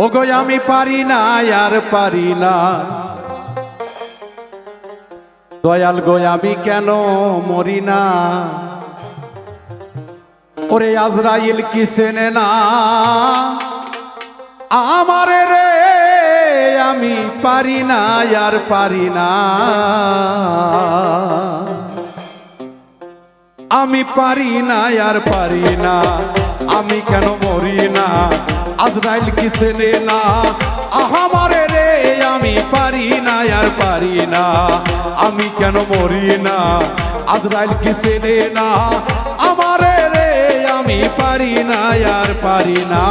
ওগো আমি পারি না আর পারি না, দয়াল গো আমি কেন মরি না। ওরে আজরাইল কি চেনে না আমারে রে, আমি পারি না আর পারি না, আমি পারি না আর পারি না, আমি কেন মরি না। আজরাইল কি চেনে না আমারে রে, আমি পারি না আর পারি না, আমি কেন মরি না। আজরাইল কি চেনে না আমারে রে, আমি পারি না আর পারি না।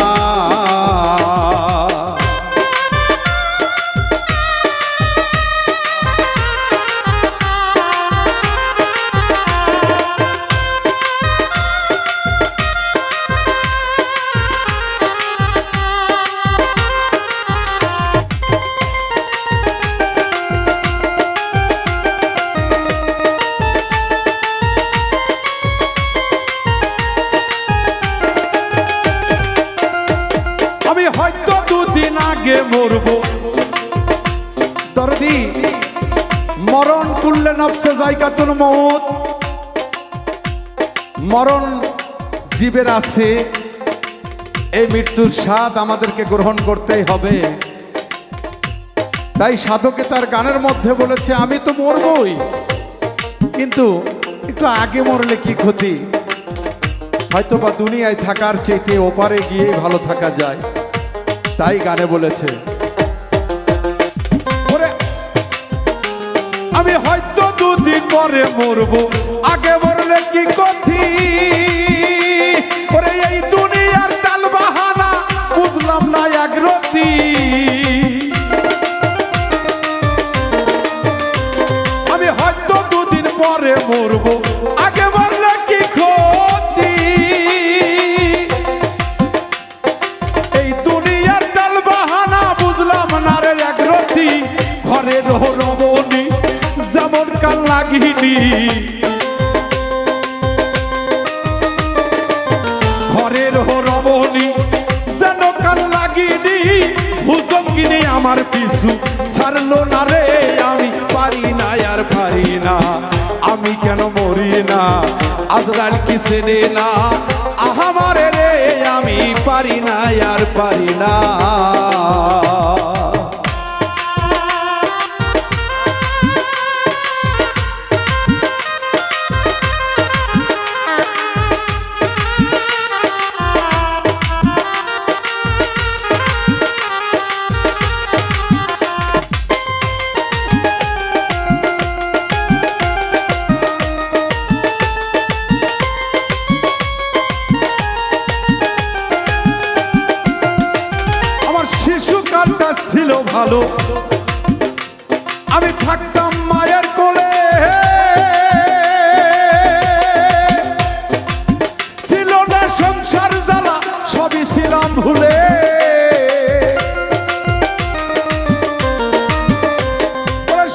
হয়তো দুদিন আগে মরবো, দরদি মরণ কুল্লে নফসে জায়গাতুল মউত, মরণ জীবের আছে, এই মৃত্যুর স্বাদ আমাদেরকে গ্রহণ করতেই হবে। তাই সাধকে তার গানের মধ্যে বলেছে আমি তো মরবই, কিন্তু একটু আগে মরলে কি ক্ষতি, হয়তো বা দুনিয়ায় থাকার চাইতে ওপারে গিয়ে ভালো থাকা যায়। তাই গানে বলেছে আমি হয়তো দুদিন পরে মরবো, আগে মরলে কি ক্ষতি। ওরে এই দুনিয়ার তাল বাহানা বুঝলাম না এক রতি, আমি হয়তো দুদিন পরে মরবো, আগে মরলে কি ক্ষতি। এই দুনিয়ার তাল বাহানা বুঝলাম না রে এক রতি, ঘরের রমণী যেমন কাল লাগিনি, ঘরের রমণী যেন কাল লাগিনি, ভুজঙ্গিনী আমার পিছু ছাড়লো না রে, আমি পারি না আর পারি না, আমি কেন মরি না। আজরাইল কি চেনে না আমারে রে, আমি পারি না আর পারি না। শিশুকালটা ছিল ভালো, আমি থাকতাম মায়ের কোলে, ছিল না সংসার জ্বালা সবই ছিলাম ভুলে।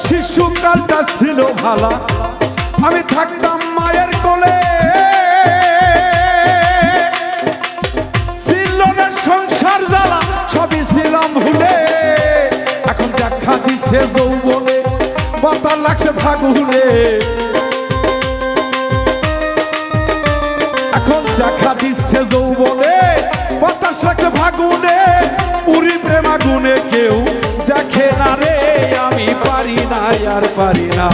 শিশুকালটা ছিল ভালো, আমি থাকতাম মায়ের কোলে, ছিল না সংসার জ্বালা সবই ছিলাম ভুলে। এখন দেখা দিচ্ছে যৌবনে, বাতার লাগছে ফাগুনে, এখন দেখা দিচ্ছে যৌবনে, বাতাস লাগছে ফাগুনে, পুরি প্রেম আগুনে কেউ দেখে না রে, আমি পারি না আর পারি না,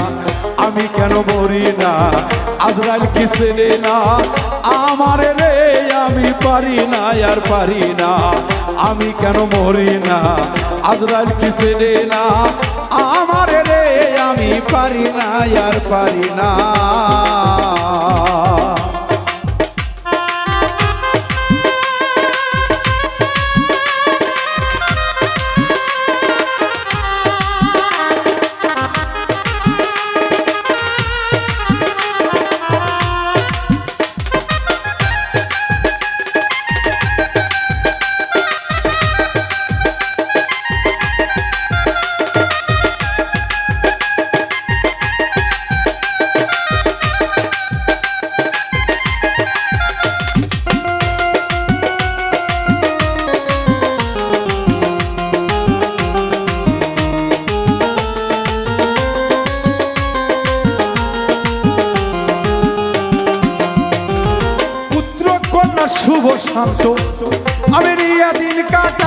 আমি কেন মরি না। আজরাইল কি চেনে না আমারে রে, আমি পারি না আর পারি না, আমি কেন মরি না। আজরাইল কি চেনে না আমারে রে, আমি পারি না আর পারি না। শান্ত আমি নিয়ে দিন কাটাই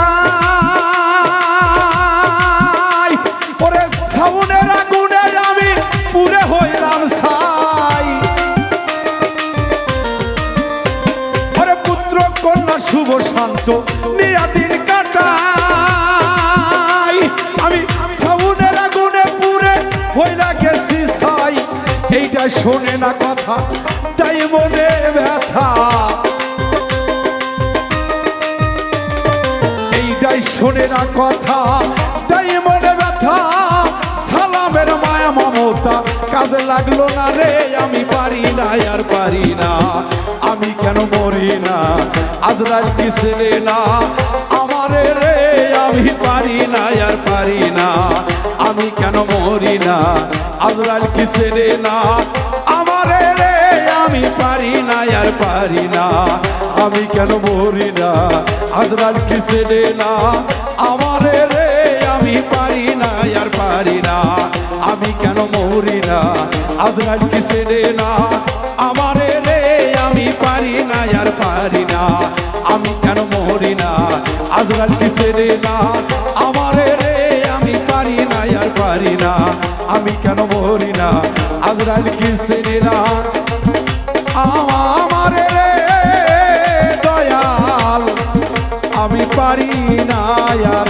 ওরে সাউনের আগুনে আমি পুরে হইলাম ছাই ওরে পুত্র কন্যা শুভ শান্ত নিয়ে দিন কাটাই আমি সাউনের আগুনে পুরে হইলা গেছি ছাই এইটা শোনে না কথা তাই মনে ব্যথা এইটাই শোনে না কথা তাই মনে ব্যথা সালামের মায়া মমতা কাজে লাগলো না রে আমি পারি না আর পারি না আমি কেন মরি না আজরাইল কি ছেলে না আমারে রে আমি পারি না আর পারি না আমি কেন মরি না আজরাইল কি ছেলে না আমারে রে আমি পারি না আর পারি না আমি কেন মরি না আজরাইল কি ছেলে না আমারে রে আমি পারি না আর পারি না আমি কেন মরি না আজরাইল কি ছেলে না আমারে রে আমি পারি না আর পারি না আমি কেন মরি না আজরাইল কি ছেলে না আমারে রে আমি পারি না আর পারি না আমি কেন মরি না আজরাইল কি ছেলে না আমারে রে দয়াল আমি পারি না আর